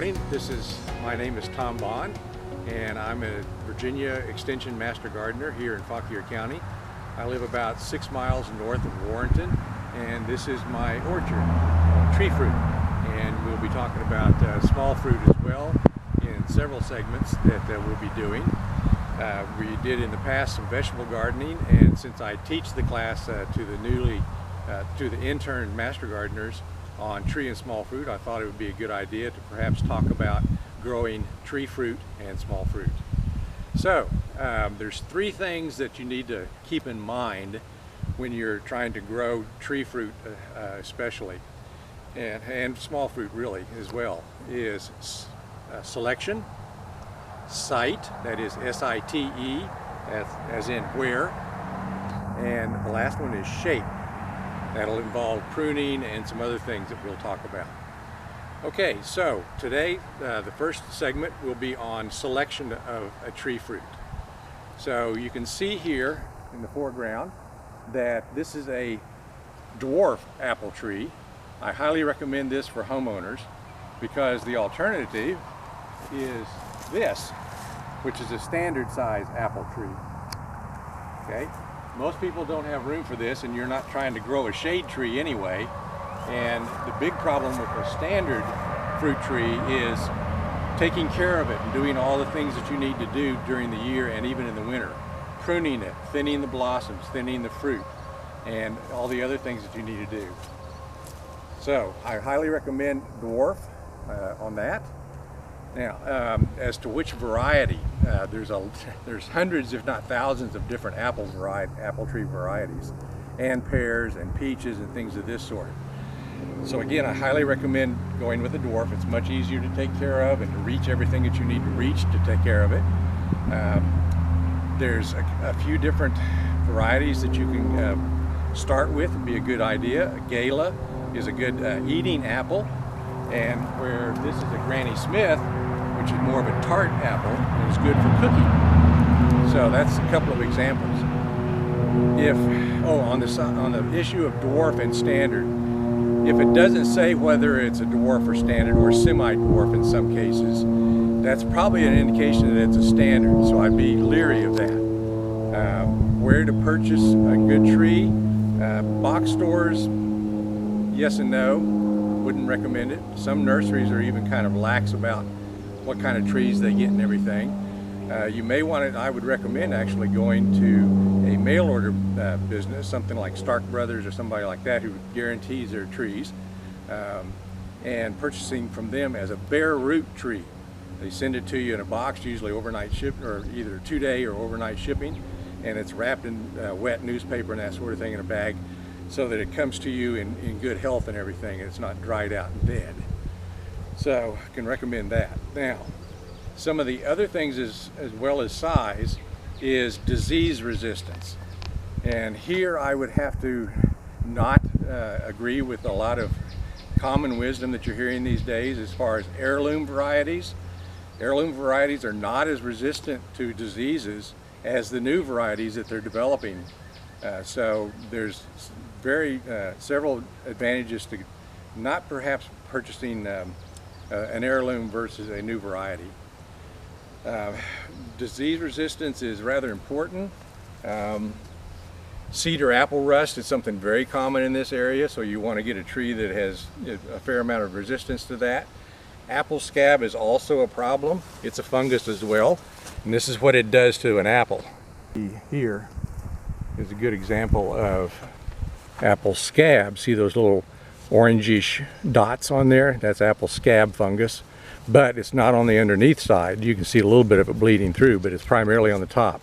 morning. My name is Tom BAUGHN, and I'm a Virginia Extension Master Gardener here in Fauquier County. I live about 6 miles north of Warrenton, and this is my orchard, tree fruit. And we'll be talking about small fruit as well in several segments that we'll be doing. We did in the past some vegetable gardening, and since I teach the class to the intern master gardeners on tree and small fruit, I thought it would be a good idea to perhaps talk about growing tree fruit and small fruit. So there's 3 things that you need to keep in mind when you're trying to grow tree fruit especially, and small fruit really as well, is selection, site, that is S-I-T-E, as in where, and the last one is shape. That'll involve pruning and some other things that we'll talk about. Okay, so today the first segment will be on selection of a tree fruit. So you can see here in the foreground that this is a dwarf apple tree. I highly recommend this for homeowners because the alternative is this, which is a standard size apple tree. Okay, most people don't have room for this, and you're not trying to grow a shade tree anyway. And the big problem with a standard fruit tree is taking care of it and doing all the things that you need to do during the year and even in the winter. Pruning it, thinning the blossoms, thinning the fruit, and all the other things that you need to do. So I highly recommend dwarf on that. Now, as to which variety, there's hundreds, if not thousands, of different apple tree varieties, and pears and peaches and things of this sort. So again, I highly recommend going with a dwarf. It's much easier to take care of and to reach everything that you need to reach to take care of it. There's a few different varieties that you can start with. Would be a good idea. A Gala is a good eating apple, and where this is a Granny Smith, which is more of a tart apple, and is good for cooking. So that's a couple of examples. On the issue of dwarf and standard, if it doesn't say whether it's a dwarf or standard or semi-dwarf in some cases, that's probably an indication that it's a standard, so I'd be leery of that. Where to purchase a good tree? Box stores, yes and no. Wouldn't recommend it. Some nurseries are even kind of lax about what kind of trees they get and everything. You may want it, I would recommend actually going to a mail order business, something like Stark Brothers or somebody like that who guarantees their trees, and purchasing from them as a bare root tree. They send it to you in a box, usually overnight shipping, or either 2-day or overnight shipping, and it's wrapped in wet newspaper and that sort of thing in a bag, so that it comes to you in good health and everything, and it's not dried out and dead. So I can recommend that. Now, some of the other things as well as size is disease resistance. And here I would have to not agree with a lot of common wisdom that you're hearing these days as far as heirloom varieties. Heirloom varieties are not as resistant to diseases as the new varieties that they're developing. So there's several advantages to not perhaps purchasing an heirloom versus a new variety. Disease resistance is rather important. Cedar apple rust is something very common in this area, so you want to get a tree that has a fair amount of resistance to that. Apple scab is also a problem. It's a fungus as well, and this is what it does to an apple. Here is a good example of apple scab. See those little orangish dots on there? That's apple scab fungus, but it's not on the underneath side. You can see a little bit of it bleeding through, but it's primarily on the top.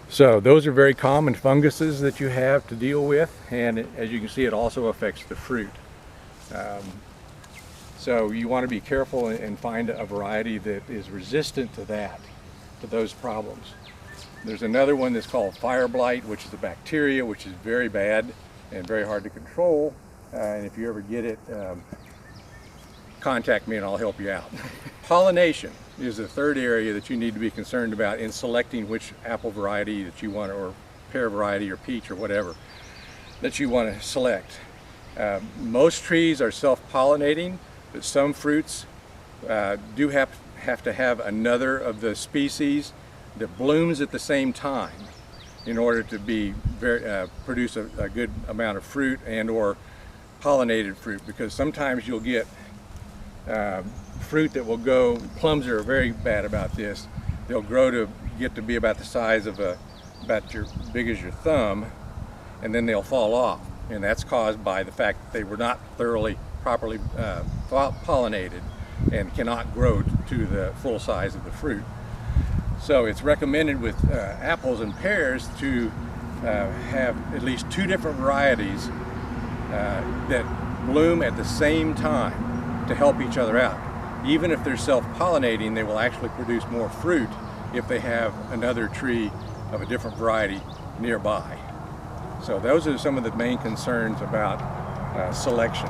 So those are very common funguses that you have to deal with, and as you can see, it also affects the fruit. So you want to be careful and find a variety that is resistant to those problems. There's another one that's called fire blight, which is a bacteria which is very bad and very hard to control. And if you ever get it, contact me and I'll help you out. Pollination is the third area that you need to be concerned about in selecting which apple variety that you want, or pear variety or peach or whatever that you want to select. Most trees are self-pollinating, but some fruits do have to have another of the species that blooms at the same time in order to be produce a good amount of fruit and or pollinated fruit, because sometimes you'll get fruit that will go, plums are very bad about this, they'll grow to get to be about the size of big as your thumb, and then they'll fall off, and that's caused by the fact that they were not properly pollinated and cannot grow to the full size of the fruit. So it's recommended with apples and pears to have at least 2 different varieties that bloom at the same time to help each other out. Even if they're self-pollinating, they will actually produce more fruit if they have another tree of a different variety nearby. So those are some of the main concerns about selection.